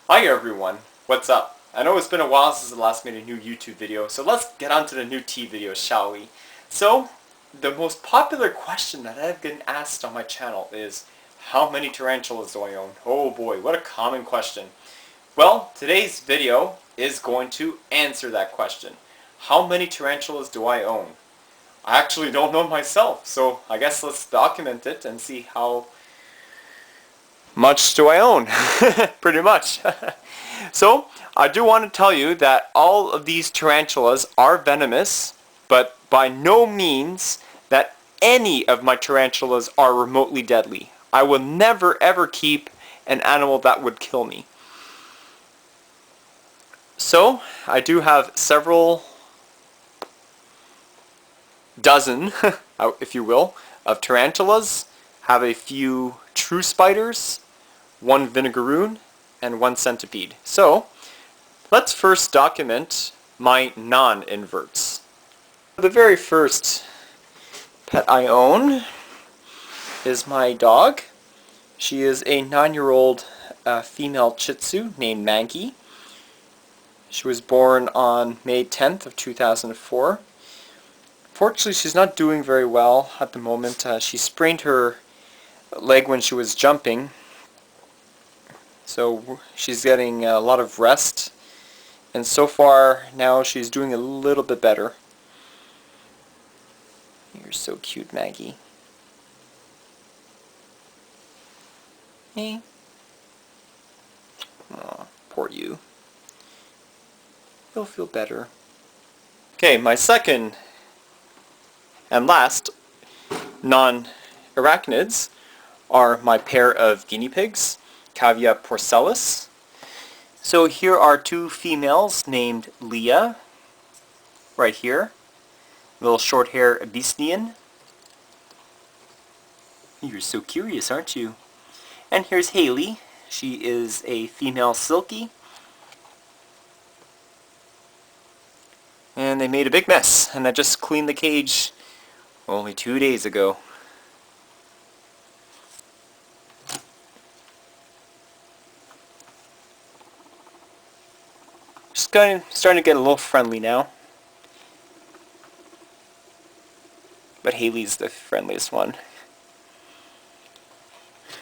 Hi everyone, what's up? I know it's been a while since I last made a new YouTube video, so let's get on to the new tea video, shall we? So, the most popular question that I've been asked on my channel is, how many tarantulas do I own? Oh boy, what a common question. Well, today's video is going to answer that question. How many tarantulas do I own? I actually don't know myself, so I guess let's document it and see how much do I own? Pretty much. So, I do want to tell you that all of these tarantulas are venomous, but by no means that any of my tarantulas are remotely deadly. I will never ever keep an animal that would kill me. So, I do have several dozen, if you will, of tarantulas, have a few true spiders, one vinegaroon, and one centipede. So, let's first document my non-inverts. The very first pet I own is my dog. She is a 9-year-old female Shih Tzu named Maggie. She was born on May 10th of 2004. Fortunately, she's not doing very well at the moment. She sprained her leg when she was jumping, so she's getting a lot of rest, and so far now she's doing a little bit better. You're so cute, Maggie. Hey. Aw, poor you. You'll feel better. Okay, my second and last non-arachnids are my pair of guinea pigs, Cavia Porcellus. So here are two females named Leah, right here. Little short hair Abyssinian. You're so curious, aren't you? And here's Haley. She is a female silky. And they made a big mess, and I just cleaned the cage only 2 days ago. Just starting to get a little friendly now. But Haley's the friendliest one.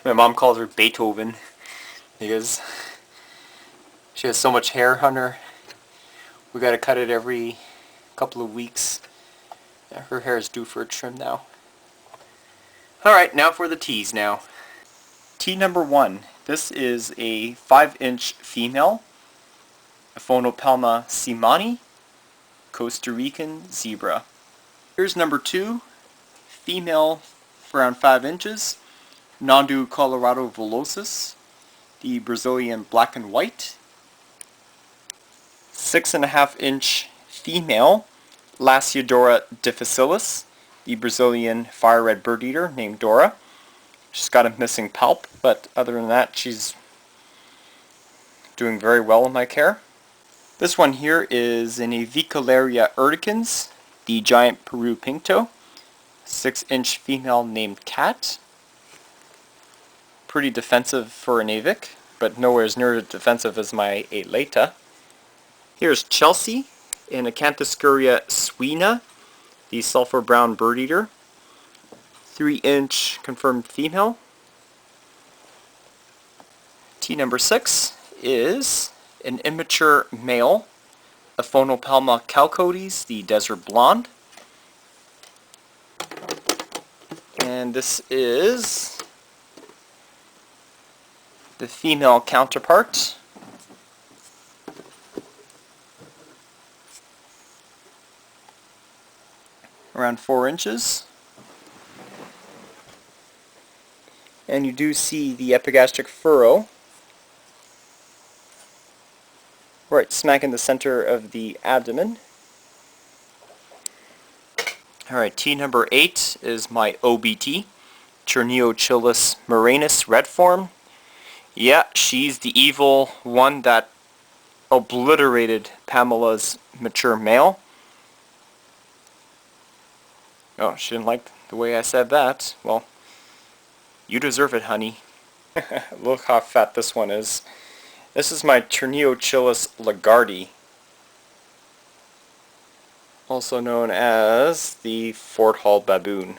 My mom calls her Beethoven because she has so much hair on her. We gotta cut it every couple of weeks. Her hair is due for a trim now. Alright, now for the teas now. Tea number 1. This is a 5-inch female, Arachnotour simani, Costa Rican zebra. Here's number 2, female around 5 inches, Nondu Colorado villosus, the Brazilian black and white. 6.5-inch female, Lasiodora difficilis, the Brazilian fire red bird eater named Dora. She's got a missing palp, but other than that, she's doing very well in my care. This one here is an Avicularia urticans, the giant Peru pinto, 6-inch female named Cat. Pretty defensive for an avic, but nowhere as near as defensive as my Aleta. Here's Chelsea, an Acanthoscuria suina, the sulfur brown bird eater, 3-inch confirmed female. Tea number 6 is an immature male, Arachnotour chalcodes, the desert blonde. And this is the female counterpart. Around 4 inches. And you do see the epigastric furrow right smack in the center of the abdomen. Alright, tea number 8 is my OBT, Cherniochilus murinus red form. Yeah, she's the evil one that obliterated Pamela's mature male. Oh, she didn't like the way I said that. Well, you deserve it, honey. Look how fat this one is. This is my Tarantula lagardi, also known as the Fort Hall Baboon.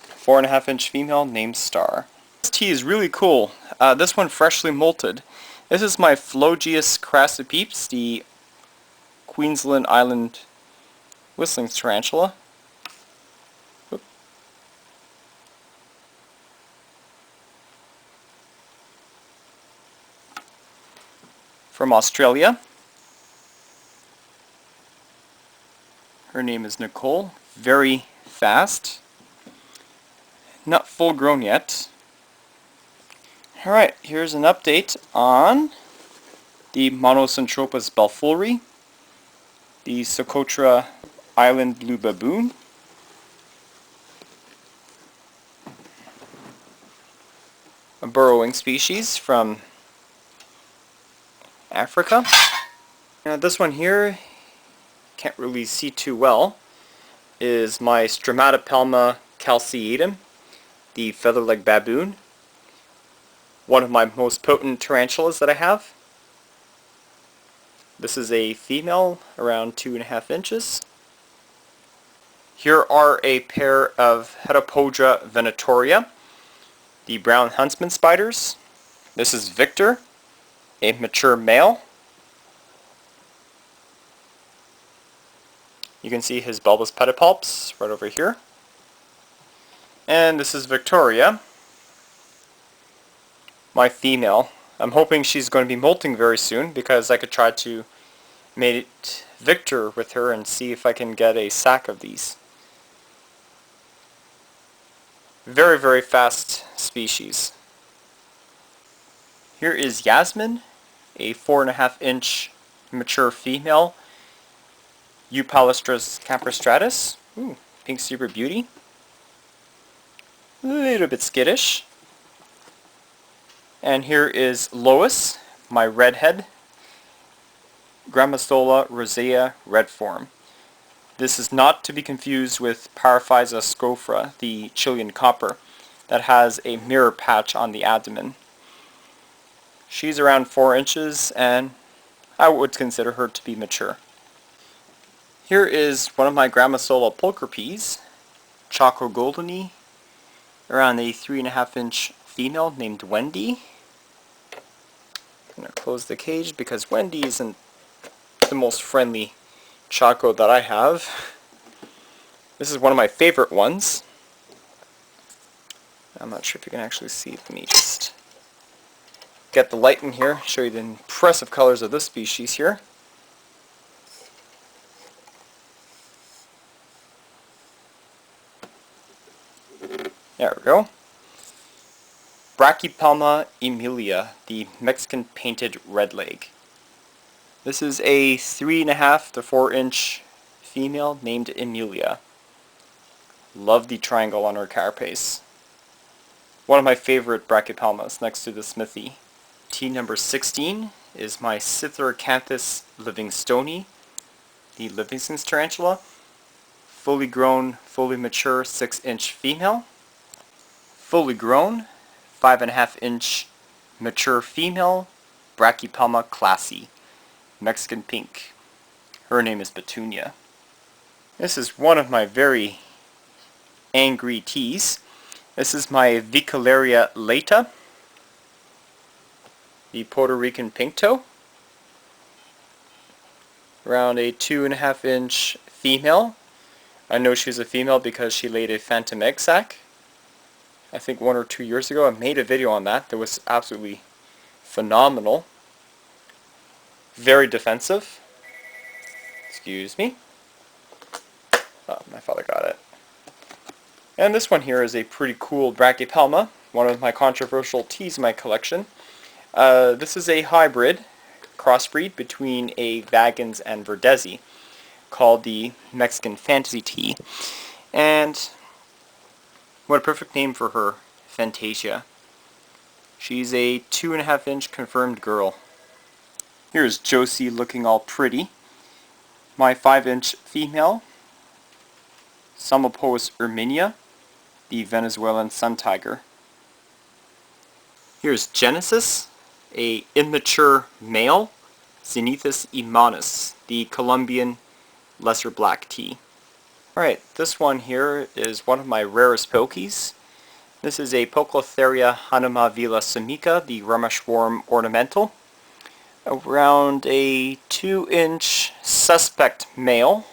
4.5-inch female named Star. This tea is really cool. This one freshly molted. This is my Phlogius crassipeps, the Queensland Island whistling tarantula. Oop. From Australia. Her name is Nicole. Very fast. Not full grown yet. Alright, here's an update on the Monocentropas balfouri, the Socotra Island Blue Baboon, a burrowing species from Africa. Now this one here, can't really see too well, is my Brachypelma calceatum, the feather-leg baboon. One of my most potent tarantulas that I have. This is a female, around 2.5 inches. Here are a pair of Heteropodra venatoria, the brown huntsman spiders. This is Victor, a mature male. You can see his bulbous pedipalps right over here. And this is Victoria, my female. I'm hoping she's going to be molting very soon because I could try to mate Victor with her and see if I can get a sack of these. Very, very fast species. Here is Yasmin, a 4.5-inch mature female, Eupalistras caprostratus. Ooh, pink super beauty. A little bit skittish. And here is Lois, my redhead, Grammostola rosea red form. This is not to be confused with Paraphysa scofra, the Chilean copper, that has a mirror patch on the abdomen. She's around 4 inches, and I would consider her to be mature. Here is one of my Grammostola pulchripes, Choco goldeni, around a 3.5-inch female named Wendy. I'm going to close the cage because Wendy isn't the most friendly Choco that I have. This is one of my favorite ones. I'm not sure if you can actually see it. Let me just get the light in here, show you the impressive colors of this species here. There we go. Brachypelma Amelia, the Mexican painted redleg. This is a 3.5 to 4-inch female named Amelia. Love the triangle on her carapace. One of my favorite Brachypelmas next to the Smithy. T number 16 is my Cytheracanthus livingstoni, the Livingston's tarantula. Fully grown, fully mature 6-inch female. Fully grown 5.5-inch mature female Brachypelma classy, Mexican pink. Her name is Petunia. This is one of my very angry teas. This is my Vicularia lata, the Puerto Rican pink toe. Around a 2.5-inch female. I know she's a female because she laid a phantom egg sac. I think 1 or 2 years ago. I made a video on that. That was absolutely phenomenal. Very defensive. Excuse me. Oh, my father got it. And this one here is a pretty cool Brachypelma, one of my controversial teas in my collection. This is a hybrid crossbreed between a Vagans and Verdezi, called the Mexican Fantasy Tea. And what a perfect name for her, Fantasia. She's a 2.5-inch confirmed girl. Here's Josie looking all pretty. My 5-inch female, Samopos erminia, the Venezuelan sun tiger. Here's Genesis, a immature male, Zenithus imanus, the Colombian lesser black tea. Alright, this one here is one of my rarest Pokies. This is a Pocotheria Hanamavila samica, the Rameshworm ornamental. Around a 2-inch suspect male.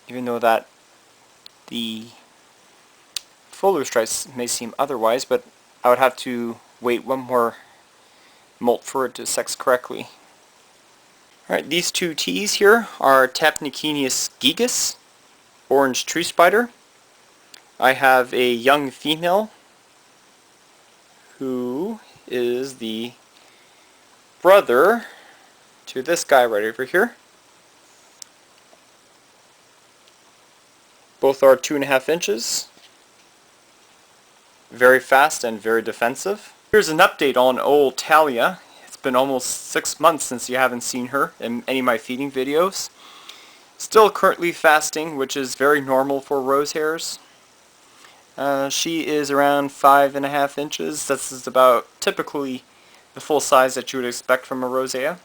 Even though that the fuller stripes may seem otherwise, but I would have to wait one more molt for it to sex correctly. Alright, these two teas here are Tapnicinius gigas, orange tree spider. I have a young female who is the brother to this guy right over here. Both are 2.5 inches. Very fast and very defensive. Here's an update on old Talia. It's been almost 6 months since you haven't seen her in any of my feeding videos. Still currently fasting, which is very normal for rose hairs. She is around 5.5 inches. This is about typically the full size that you would expect from a rosea.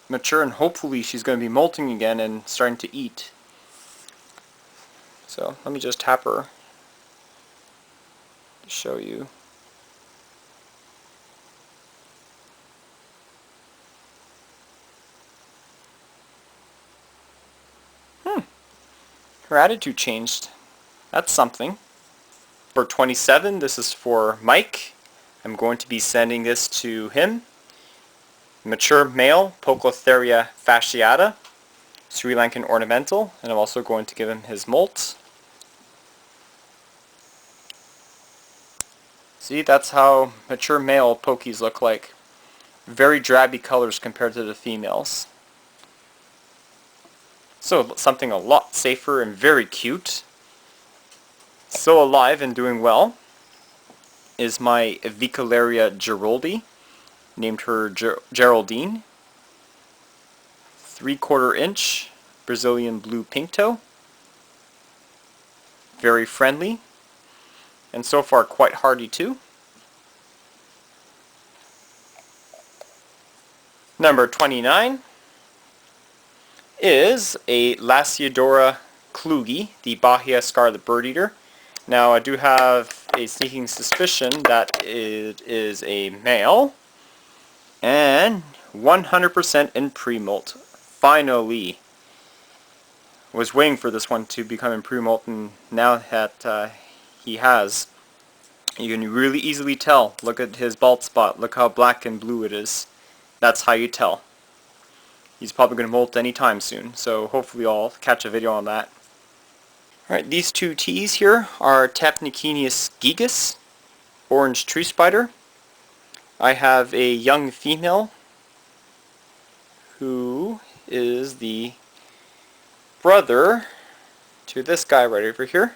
Mature, and hopefully she's going to be molting again and starting to eat. So let me just tap her to show you. Her attitude changed. That's something. For 27, this is for Mike. I'm going to be sending this to him. Mature male, Pocotheria fasciata, Sri Lankan ornamental, and I'm also going to give him his molt. See, that's how mature male pokies look like. Very drabby colors compared to the females. So something a lot safer and very cute, still alive and doing well, is my Vicularia Geroldi. Named her Geraldine. 3/4 inch Brazilian blue pinkto. Very friendly, and so far quite hardy too. Number 29 is a Lasiodora klugi, the Bahia Scarlet bird eater. Now I do have a sneaking suspicion that it is a male, and 100% in pre-molt. Finally. Was waiting for this one to become in pre-molt, and now that he has, you can really easily tell. Look at his bald spot. Look how black and blue it is. That's how you tell. He's probably going to molt anytime soon, so hopefully I'll catch a video on that. Alright, these two teas here are Tapnicinius gigas, orange tree spider. I have a young female who is the brother to this guy right over here.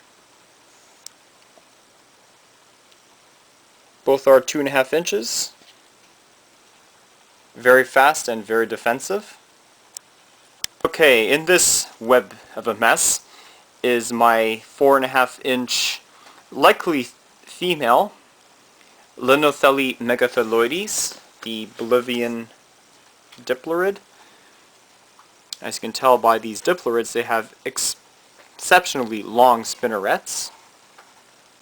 Both are 2.5 inches. Very fast and very defensive. Okay, in this web of a mess is my 4.5 inch likely female Linotheli megathyloides, the Bolivian diplorid. As you can tell by these diplorids, they have exceptionally long spinnerets.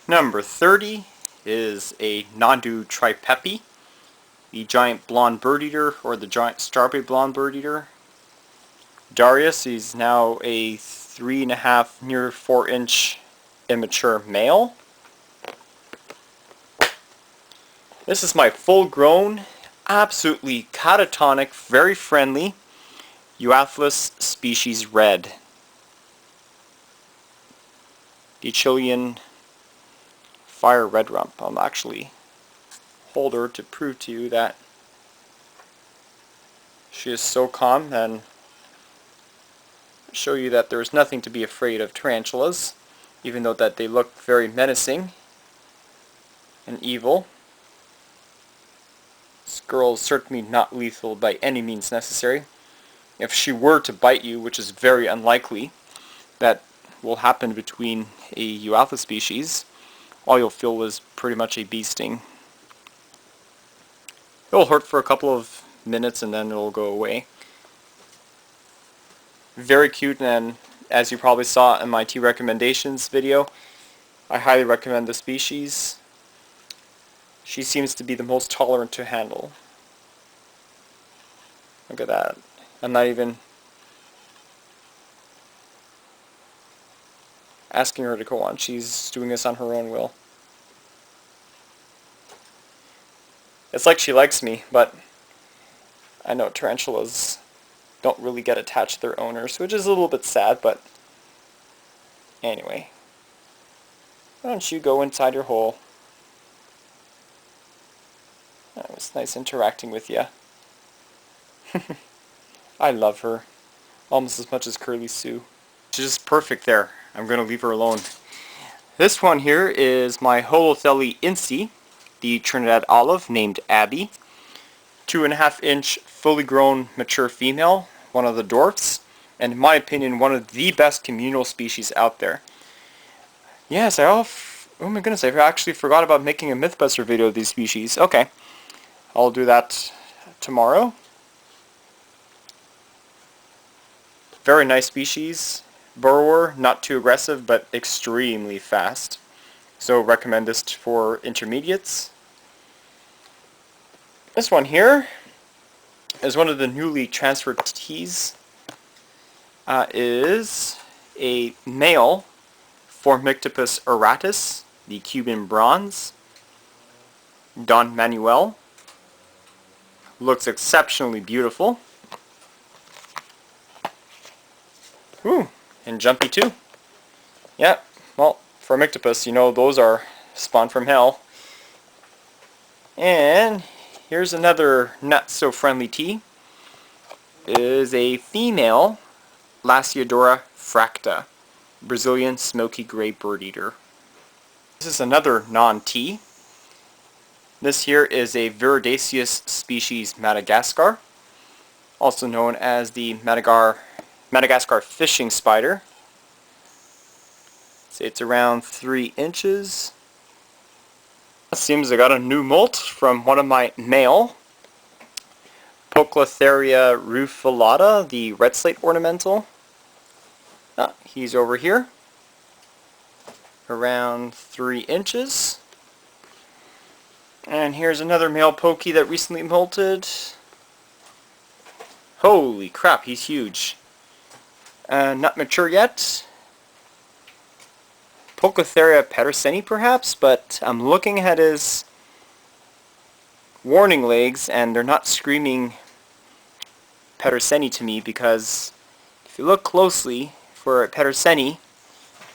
Number 30 is a Nandu tripepi, the giant blonde bird eater, or the giant strawberry blonde bird eater. Darius is now a 3.5, near 4 inch immature male. This is my full-grown, absolutely catatonic, very friendly Euophthalus species red. The Chilean fire red rump. I'll actually hold her to prove to you that she is so calm, and show you that there's nothing to be afraid of tarantulas, even though that they look very menacing and evil. This girl is certainly not lethal by any means necessary. If she were to bite you, which is very unlikely, that will happen between a Eualpha species. All you'll feel was pretty much a bee sting. It'll hurt for a couple of minutes and then it'll go away. Very cute, and as you probably saw in my tea recommendations video, I highly recommend the species. She seems to be the most tolerant to handle. Look at that. I'm not even asking her to go on. She's doing this on her own will. It's like she likes me, but I know tarantulas don't really get attached to their owners, which is a little bit sad, but anyway. Why don't you go inside your hole? It was nice interacting with you. I love her. Almost as much as Curly Sue. She's just perfect there. I'm going to leave her alone. This one here is my Holothele Incy, the Trinidad Olive, named Abby. 2.5 inch fully grown mature female, one of the dwarfs, and in my opinion one of the best communal species out there. Yes, oh my goodness, I actually forgot about making a Mythbuster video of these species. Okay, I'll do that tomorrow. Very nice species. Burrower, not too aggressive, but extremely fast. So recommend this for intermediates. This one here is one of the newly transferred teas. Is a male Formictopus auratus, the Cuban bronze. Don Manuel. Looks exceptionally beautiful. Ooh, and jumpy too. Yeah, well, Formictopus, you know, those are spawned from hell. And here's another not so friendly tea. It is a female Lasiodora fracta, Brazilian smoky gray bird eater. This is another non-tea. This here is a Viridaceous species Madagascar, also known as the Madagascar fishing spider. Say it's around 3 inches. It seems I got a new molt from one of my male Poeclotheria rufilata, the red slate ornamental. He's over here, around 3 inches. And here's another male Pokey that recently molted. Holy crap, he's huge. Not mature yet. Poeclotheria pederseni perhaps, but I'm looking at his warning legs and they're not screaming pederseni to me, because if you look closely for a pederseni,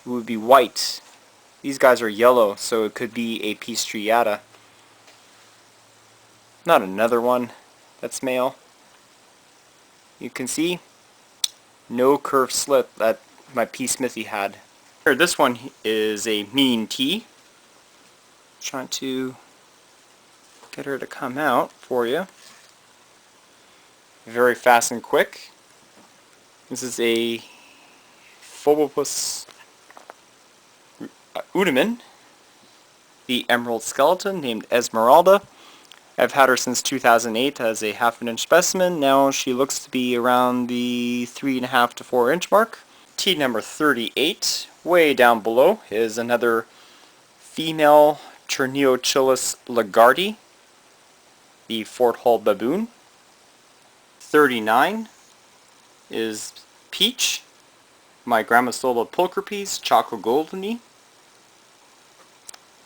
it would be white. These guys are yellow, so it could be a P. striata. Not another one that's male. You can see no curved slit that my P. Smithy had. Here, this one is a mean tea. Trying to get her to come out for you. Very fast and quick. This is a Phobopus udaman, the emerald skeleton, named Esmeralda. I've had her since 2008 as a 1/2 inch specimen. Now she looks to be around the 3.5 to 4 inch mark. Tea number 38, way down below, is another female Cherniochilus lagardi, the Fort Hall baboon. 39 is Peach, my Grammostola pulchripes, chocolate goldeny.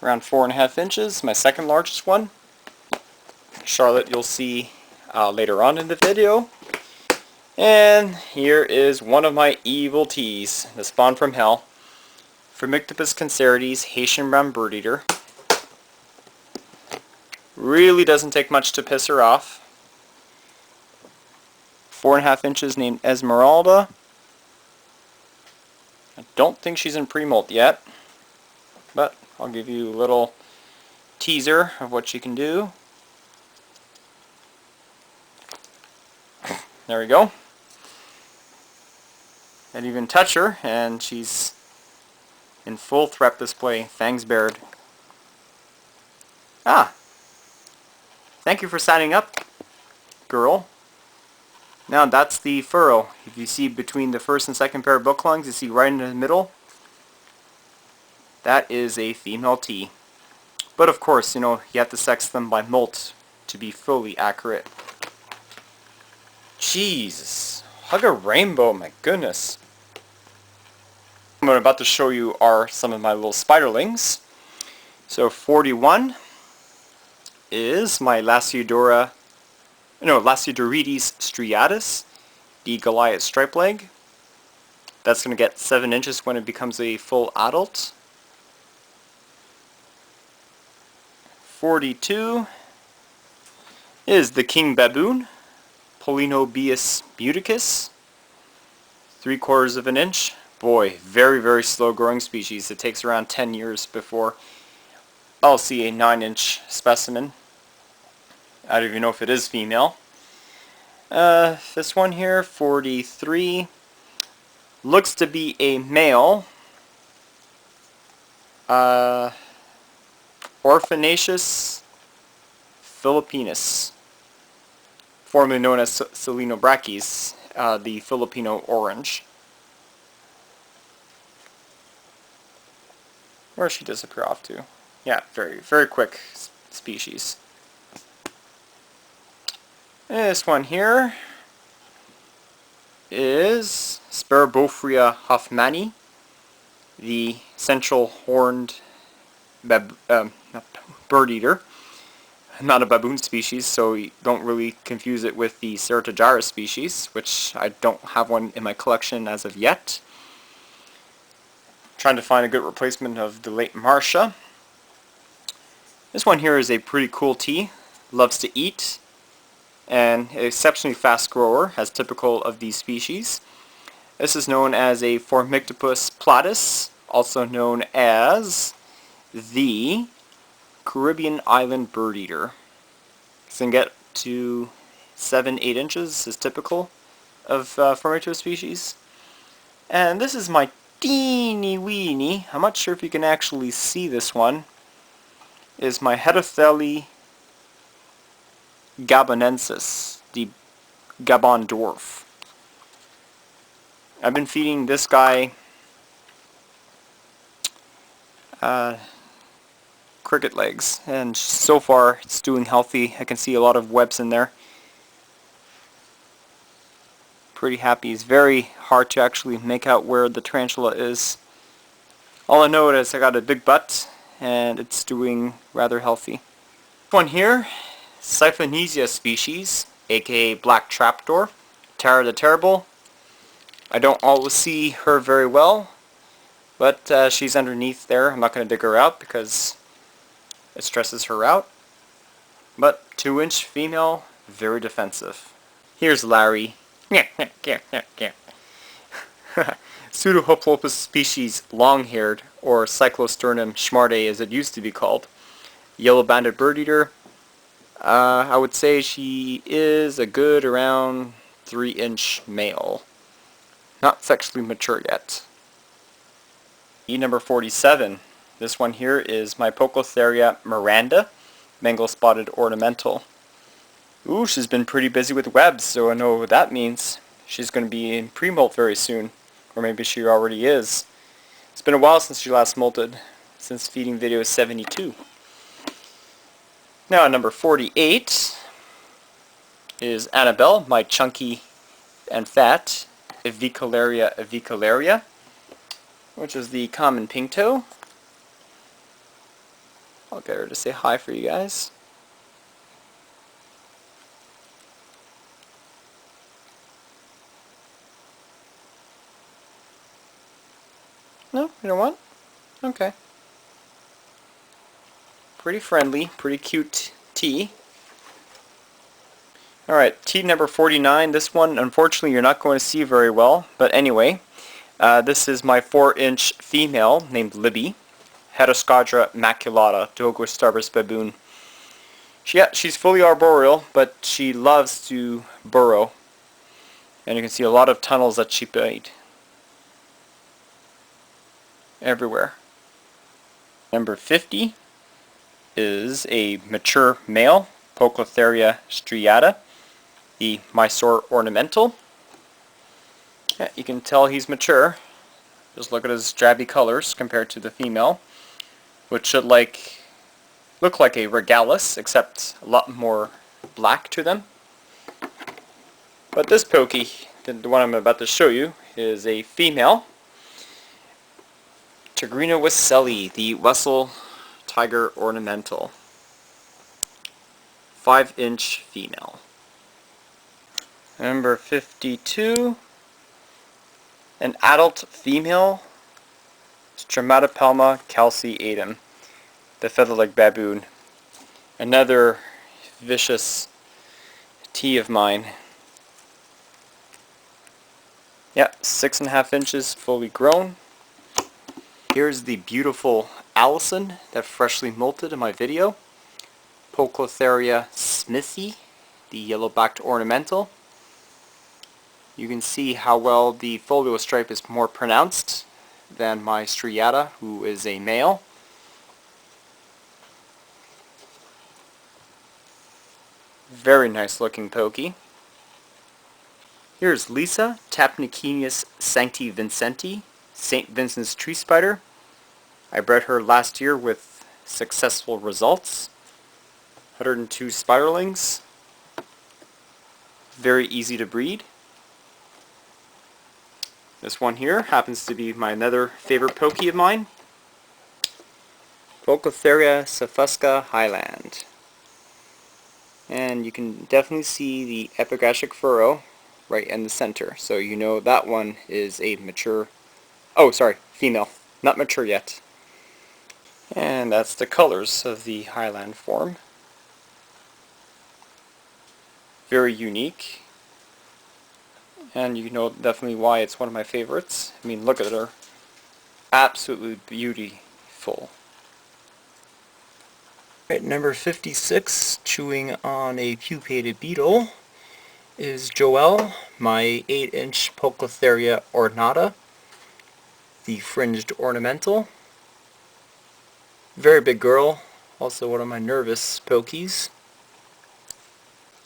Around 4.5 inches, my second largest one. Scarlet you'll see later on in the video. And here is one of my evil teas, the spawn from hell. Formictopus cancerides, Haitian brown bird eater. Really doesn't take much to piss her off. 4.5 inches, named Esmeralda. I don't think she's in pre-molt yet, but I'll give you a little teaser of what she can do. There we go. I'd even touch her and she's in full threat display, fangs bared. Ah! Thank you for signing up, girl. Now that's the furrow. If you see between the first and second pair of book lungs, you see right in the middle, that is a female T. But of course, you know, you have to sex them by molt to be fully accurate. Jesus. Hug a rainbow, my goodness. What I'm about to show you are some of my little spiderlings. So 41 is my Lasiodorides striatus, the Goliath stripe leg. That's going to get 7 inches when it becomes a full adult. 42 is the King Baboon, Polinobius muticus, 3/4 of an inch. Boy, very, very slow growing species. It takes around 10 years before I'll see a 9-inch specimen. I don't even know if it is female. This one here, 43, looks to be a male. Orphanaceous Philippinus, formerly known as Selenobrachys, the Filipino orange. Where does she disappear off to? Yeah, very, very quick species. And this one here is Sparabophrya hoffmanni, the central horned bird eater. Not a baboon species, so you don't really confuse it with the Ceratogyrus species, which I don't have one in my collection as of yet. Trying to find a good replacement of the late Marcia. This one here is a pretty cool tea. Loves to eat, and an exceptionally fast grower, as typical of these species. This is known as a Formictopus platus, also known as the Caribbean island bird eater. It can get to 7-8 inches, is typical of Formictopus species. And this is my teeny weeny, I'm not sure if you can actually see this one, is my Heterothelys gabonensis, the Gabon dwarf. I've been feeding this guy cricket legs, and so far it's doing healthy. I can see a lot of webs in there. Pretty happy. It's very hard to actually make out where the tarantula is. All I know is I got a big butt and it's doing rather healthy. One here, Siphonesia species, aka black trapdoor, Tara the Terrible. I don't always see her very well, but she's underneath there. I'm not going to dig her out because it stresses her out. But 2-inch female, very defensive. Here's Larry. Pseudohoplopus species long-haired, or Cyclosternum schmarde as it used to be called. Yellow-banded bird eater. I would say she is a good around 3-inch male. Not sexually mature yet. Number 47. This one here is my Pocotheria Miranda, mangle-spotted ornamental. Ooh, she's been pretty busy with webs, so I know what that means. She's going to be in pre-molt very soon. Or maybe she already is. It's been a while since she last molted, since feeding video 72. Now, number 48 is Annabelle, my chunky and fat Avicularia, which is the common pink toe. I'll get her to say hi for you guys. No, you don't want? Okay. Pretty friendly, pretty cute tea. Alright, tea number 49. This one, unfortunately, you're not going to see very well. But anyway, this is my 4-inch female named Libby. Heteroscadra maculata, Dogo starburst baboon. She's fully arboreal, but she loves to burrow. And you can see a lot of tunnels that she made. everywhere. Number 50 is a mature male, Pocotheria striata, the Mysore ornamental. Yeah, you can tell he's mature. Just look at his drabby colors compared to the female, which should look like a regalis, except a lot more black to them. But this Pokey, the one I'm about to show you, is a female, Tigrina Wesselli, the Wessel Tiger Ornamental. 5-inch female. Number 52, an adult female, Brachypelma calceatum, the feather-like baboon. Another vicious tea of mine. Yep, 6.5 inches, fully grown. Here's the beautiful Allison that freshly molted in my video. Pocotheria Smithy, the yellow-backed ornamental. You can see how well the folio stripe is more pronounced than my striata, who is a male. Very nice looking Pokey. Here's Lisa, Tapnicenius Sancti Vincenti, St. Vincent's tree spider. I bred her last year with successful results. 102 spiderlings. Very easy to breed. This one here happens to be my another favorite Pokey of mine. Pocotheria Safusca Highland. And you can definitely see the epigastric furrow right in the center. So you know that one is a mature, oh sorry, female. Not mature yet. And that's the colors of the Highland form. Very unique. And you know definitely why it's one of my favorites. I mean, look at her. Absolutely beautiful. Alright, number 56, chewing on a pupated beetle, is Joelle, my 8-inch Pocotheria ornata, the fringed ornamental. Very big girl, also one of my nervous Pokies.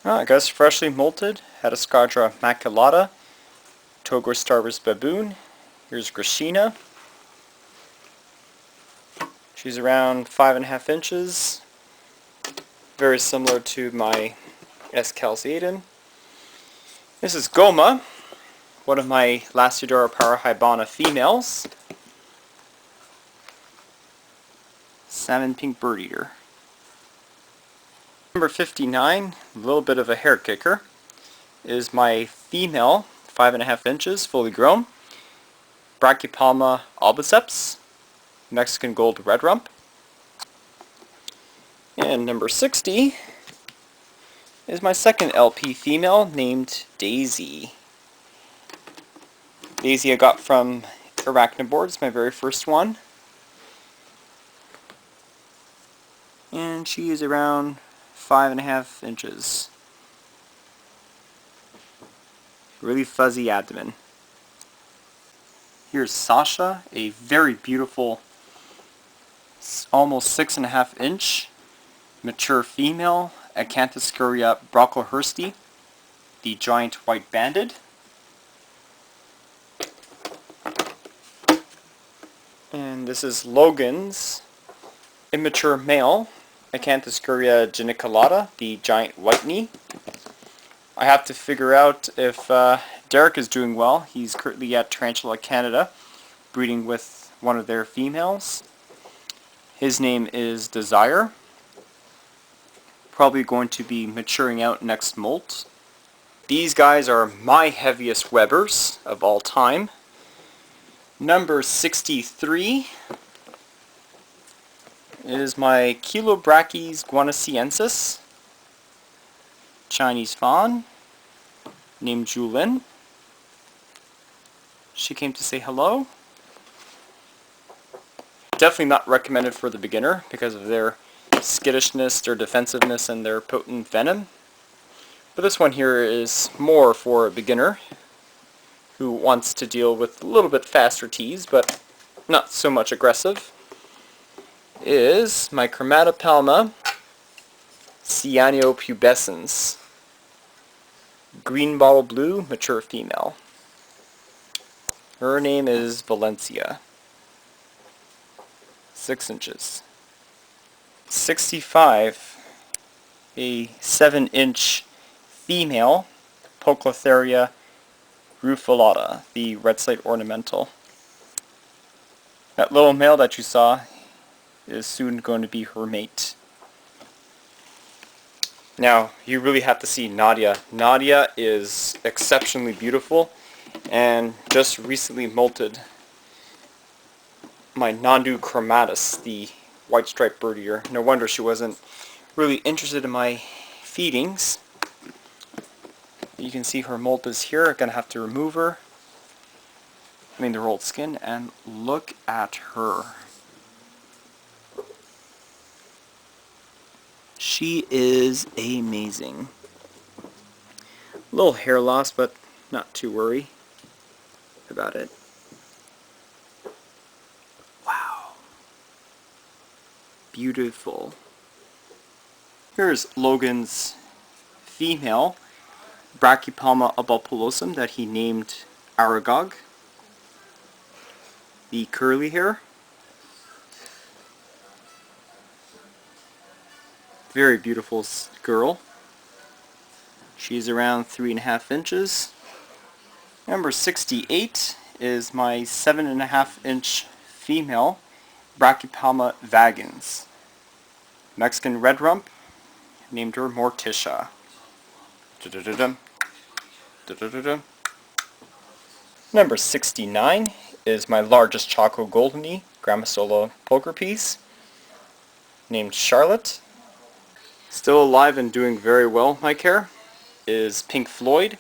I guess freshly molted, had a Socotra maculata, Togor starburst baboon. Here's Grashina. She's around 5.5 inches. Very similar to my S. calceatum. This is Goma, one of my Lasiodora parahybana females. Salmon pink bird eater. Number 59, a little bit of a hair kicker, is my female, 5.5 inches, fully grown, Brachypelma albiceps, Mexican gold red rump. And number 60 is my second LP female named Daisy. Daisy I got from Arachnotour, it's my very first one. And she is around 5.5 inches. Really fuzzy abdomen. Here's Sasha, a very beautiful, almost 6.5 inch mature female, Acanthoscuria brocklehursti, the giant white banded. And this is Logan's immature male, Acanthoscuria geniculata, the giant white knee. I have to figure out if Derek is doing well. He's currently at Tarantula, Canada, breeding with one of their females. His name is Desire. Probably going to be maturing out next molt. These guys are my heaviest webbers of all time. Number 63 is my Chilobrachys guanaceensis, Chinese fawn, named Julin. She came to say hello. Definitely not recommended for the beginner because of their skittishness, their defensiveness, and their potent venom. But this one here is more for a beginner who wants to deal with a little bit faster teas, but not so much aggressive, is my Arachnotour cyaniopubescens. Green bottle blue, mature female. Her name is Valencia. 6 inches. 65, a 7-inch female, Poeclotheria rufulata, the red slate ornamental. That little male that you saw is soon going to be her mate. Now, you really have to see Nadia. Nadia is exceptionally beautiful and just recently molted my Nondu chromatus, the white striped bird ear. No wonder she wasn't really interested in my feedings. You can see her molt is here. I'm going to have to remove her. The rolled skin, and look at her. She is amazing. A little hair loss, but not to worry about it. Wow. Beautiful. Here's Logan's female, Brachypelma Amelia, that he named Aragog. The curly hair. Very beautiful girl. She's around 3.5 inches. Number 68 is my 7.5-inch female, Brachypelma vagans. Mexican red rump, named her Morticia. Number 69 is my largest Choco Goldeny, Grammostola poker piece, named Scarlet. Still alive and doing very well, my care, is Pink Floyd,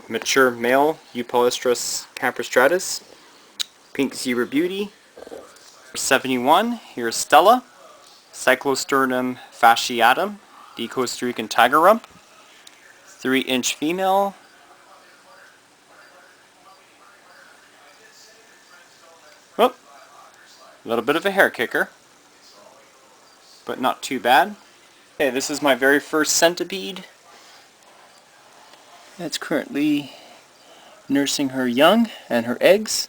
mature male Eupolystrus camprostratus, Pink Zebra Beauty. 71, here's Stella, Cyclosternum fasciatum, the Costa Rican tiger rump, 3-inch female. Oh, a little bit of a hair kicker, but not too bad. Okay, this is my very first centipede. That's currently nursing her young and her eggs.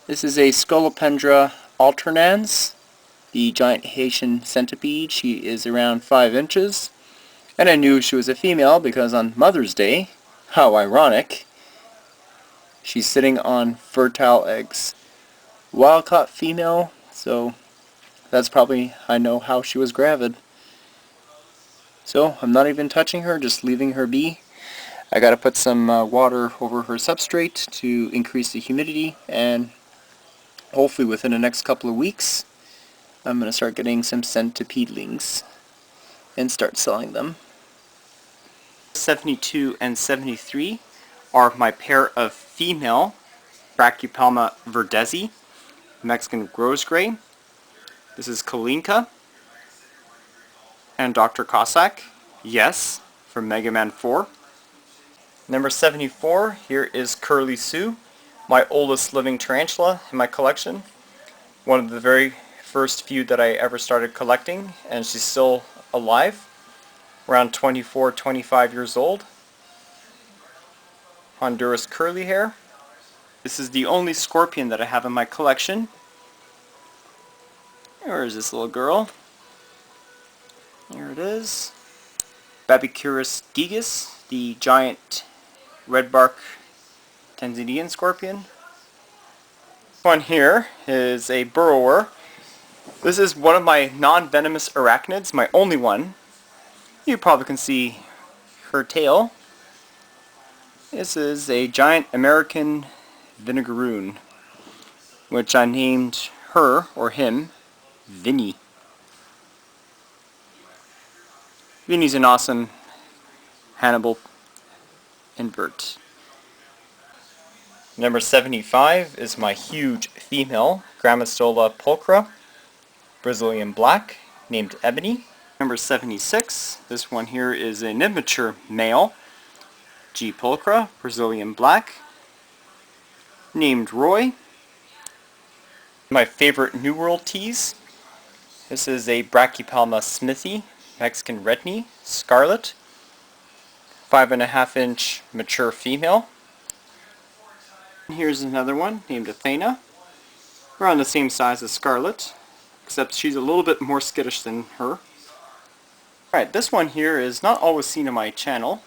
This is a Scolopendra alternans, the giant Haitian centipede. She is around 5 inches. And I knew she was a female because on Mother's Day, how ironic, she's sitting on fertile eggs. Wild-caught female, so that's probably, I know how she was gravid. So I'm not even touching her, just leaving her be. I gotta put some water over her substrate to increase the humidity, and hopefully within the next couple of weeks I'm gonna start getting some centipedelings and start selling them. 72 and 73 are my pair of female Brachypelma verdezi, Mexican rose gray. This is Kalinka and Dr. Cossack, yes, from Mega Man 4. Number 74, here is Curly Sue, my oldest living tarantula in my collection. One of the very first few that I ever started collecting, and she's still alive, around 24, 25 years old. Honduras curly hair. This is the only scorpion that I have in my collection. Where is this little girl? Here it is. Babicurus gigas, the giant redbark Tanzanian scorpion. This one here is a burrower. This is one of my non-venomous arachnids, my only one. You probably can see her tail. This is a giant American vinegaroon, which I named her, or him, Vinny. Vinny's an awesome Hannibal invert. Number 75 is my huge female Grammostola pulchra, Brazilian black, named Ebony. Number 76, this one here is an immature male G. pulchra, Brazilian black, named Roy. My favorite New World teas. This is a Brachypelma Smithy, Mexican Red Knee, Scarlet, 5.5-inch mature female. Here's another one named Athena, around the same size as Scarlet, except she's a little bit more skittish than her. Alright, this one here is not always seen on my channel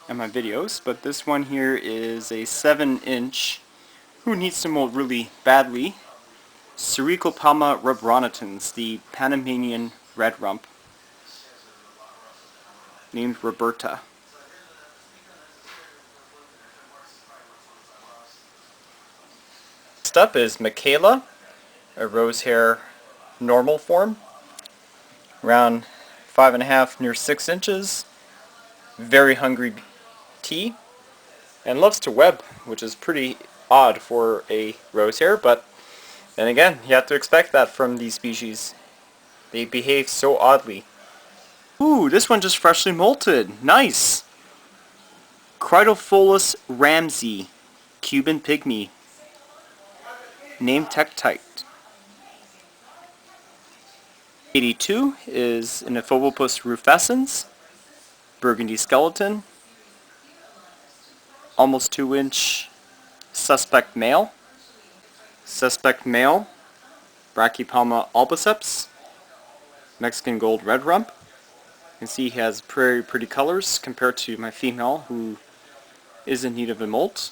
and my videos, but this one here is a 7-inch, who needs to mold really badly, Cericopelma rubronitans, the Panamanian red rump, named Roberta. Next up is Michaela, a rose hair normal form, around 5.5 near 6 inches, very hungry tea, and loves to web, which is pretty odd for a rose hair, but then again, you have to expect that from these species. They behave so oddly. Ooh, this one just freshly molted. Nice! Cryptopholus ramsey, Cuban pygmy, named Tektite. 82 is an Ephobopus rufescens, burgundy skeleton, almost 2-inch suspect male. Suspect male, Brachypelma albiceps, Mexican gold red rump. You can see he has very pretty colors compared to my female, who is in need of a molt.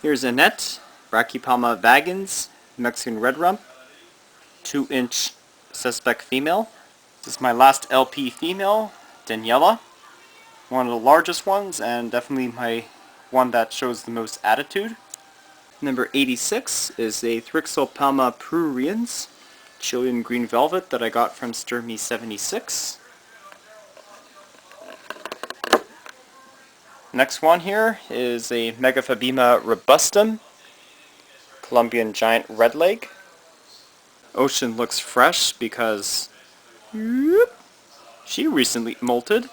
Here's Annette, Brachypelma vagans, Mexican red rump, 2-inch suspect female. This is my last LP female, Daniela, one of the largest ones and definitely my one that shows the most attitude. Number 86 is a Thrixopelma pruriens, Chilean green velvet that I got from Sturmy 76. Next one here is a Megaphobema robustum, Colombian giant redleg. Ocean looks fresh because she recently molted.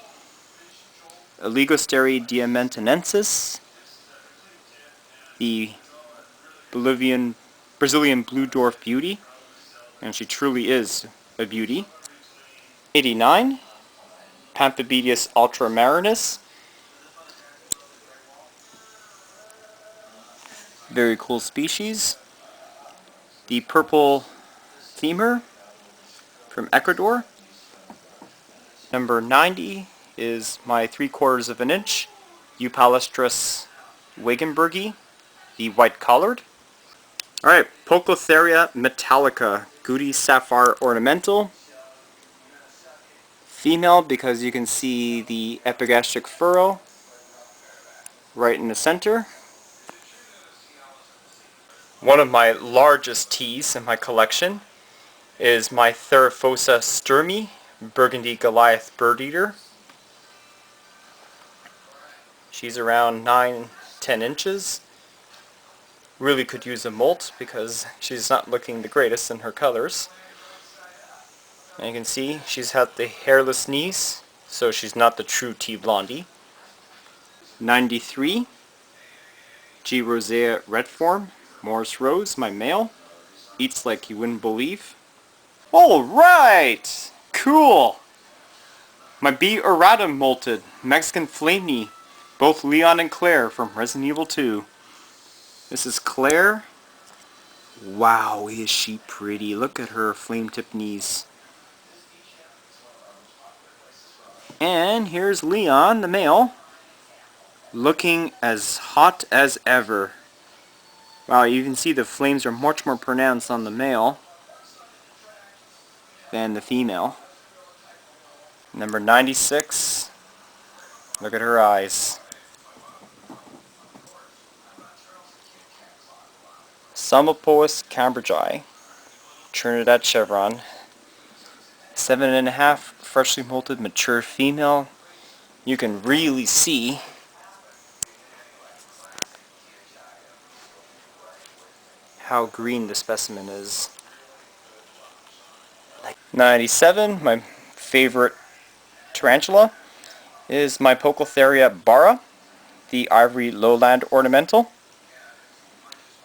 Oligosteri diamantinensis, the Brazilian blue dwarf beauty, and she truly is a beauty. 89, Pamphibedius ultramarinus, very cool species. The purple femur from Ecuador. Number 90 is my 3/4 of an inch Eupalestris wagenbergi, the white collared. Alright, Pocotheria metallica, Goody sapphire ornamental. Female because you can see the epigastric furrow right in the center. One of my largest teas in my collection is my Theraphosa sturmi, Burgundy Goliath bird eater. She's around 9-10 inches. Really could use a molt because she's not looking the greatest in her colors. And you can see she's had the hairless knees, so she's not the true tea blondie. 93, G. rosea red form, Morris Rose, my male. Eats like you wouldn't believe. Alright! Cool! My B. erratum molted, Mexican flame knee, both Leon and Claire from Resident Evil 2. This is Claire. Wow, is she pretty. Look at her flame tip knees. And here's Leon, the male, looking as hot as ever. Wow, you can see the flames are much more pronounced on the male than the female. Number 96. Look at her eyes. Sumopois cambridgei, Trinidad chevron, 7.5, freshly molted mature female. You can really see how green the specimen is. 97, my favorite tarantula, is my Pocotheria bara, the ivory lowland ornamental.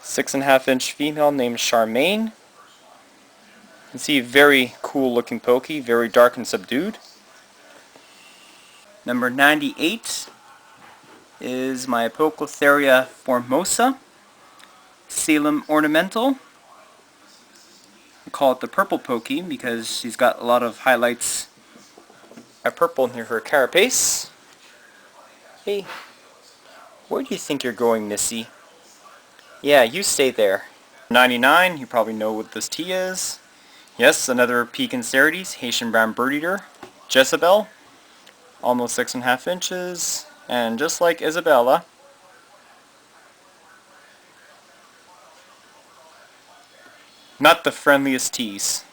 6.5-inch female named Charmaine, You can see very cool looking Pokey, very dark and subdued. Number 98 is my Pocotheria formosa, Salem ornamental. I call it the purple Pokey because she's got a lot of highlights of purple near her carapace. Hey, where do you think you're going, Missy? Yeah, you stay there. 99, you probably know what this tea is. Yes, another Pekin Cerites, Haitian brown bird eater, Jezebel, almost 6.5 inches, and just like Isabella, not the friendliest teas.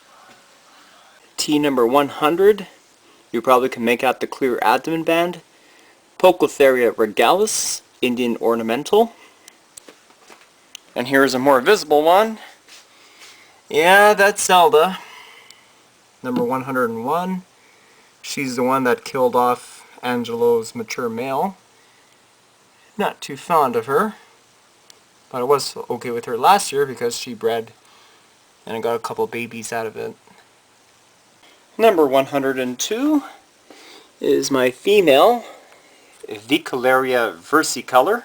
Tea number 100, you probably can make out the clear abdomen band, Pocotheria regalis, Indian ornamental. And here's a more visible one. Yeah, that's Zelda. Number 101. She's the one that killed off Angelo's mature male. Not too fond of her. But I was okay with her last year because she bred and I got a couple babies out of it. Number 102 is my female Vicularia versicolor,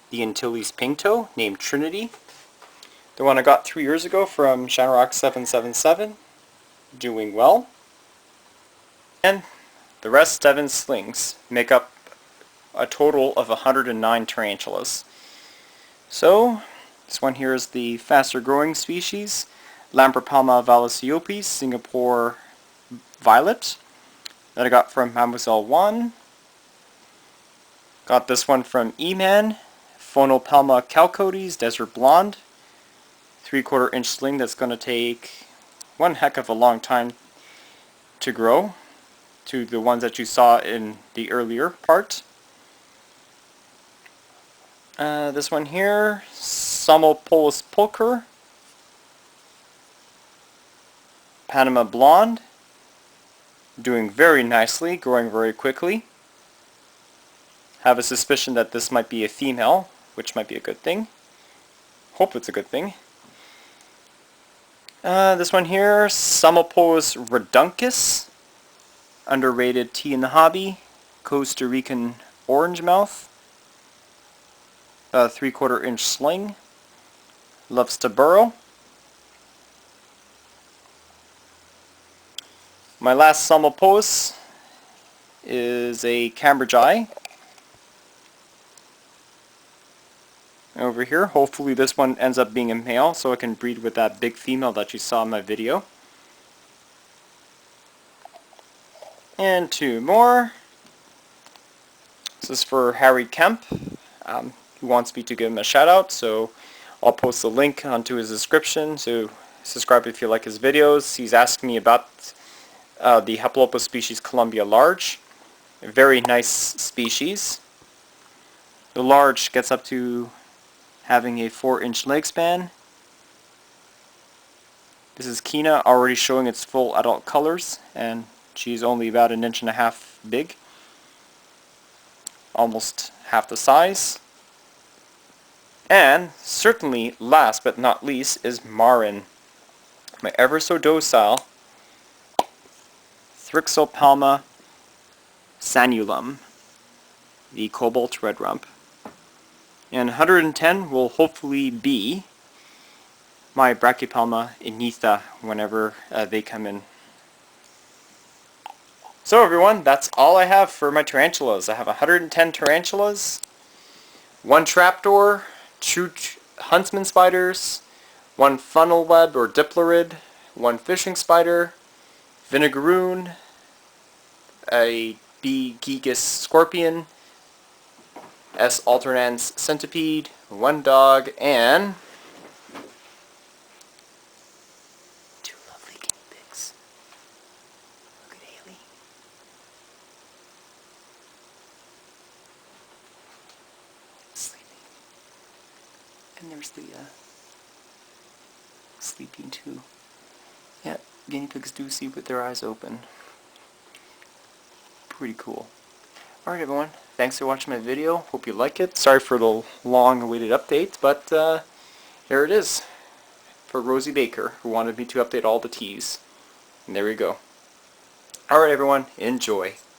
the Antilles Pinto, named Trinity. The one I got 3 years ago from Shamrock 777, doing well. And the rest 7 slings make up a total of 109 tarantulas. So, this one here is the faster growing species, Lampripalma valiciopes, Singapore Violet, that I got from Mademoiselle 1. Got this one from E-Man, Phonopelma calcodes, Desert Blonde, 3/4 inch sling that's going to take one heck of a long time to grow to the ones that you saw in the earlier part. This one here, Samopolus pulcher, Panama Blonde, doing very nicely, growing very quickly. Have a suspicion that this might be a female, which might be a good thing. Hope it's a good thing. This one here, Samopolus reduncus, underrated tea in the hobby, Costa Rican orange mouth, 3/4 inch sling, loves to burrow. My last Samopolus is a Cambridgei. Over here, hopefully this one ends up being a male so I can breed with that big female that you saw in my video. And 2 more. This is for Harry Kemp. He wants me to give him a shout out, so I'll post the link onto his description, so subscribe if you like his videos. He's asking me about the Haplopa species Columbia large. A very nice species. The large gets up to having a 4-inch leg span. This is Kina, already showing its full adult colors, and she's only about 1.5 inches big. Almost half the size. And certainly last but not least is Marin, my ever so docile Thrixopelma sanulum, the cobalt red rump. And 110 will hopefully be my Brachypelma Amelia whenever they come in. So everyone, that's all I have for my tarantulas. I have 110 tarantulas, 1 trapdoor, 2 huntsman spiders, 1 funnel web or diplorid, 1 fishing spider, vinegaroon, a B. Gigas scorpion, S. alternans centipede, 1 dog, and 2 lovely guinea pigs. Look at Haley. Sleeping. And there's the sleeping too. Yeah, guinea pigs do sleep with their eyes open. Pretty cool. Alright everyone, thanks for watching my video. Hope you like it. Sorry for the long awaited update, but here it is. for Rosie Baker, who wanted me to update all the teas. And there we go. Alright everyone, enjoy.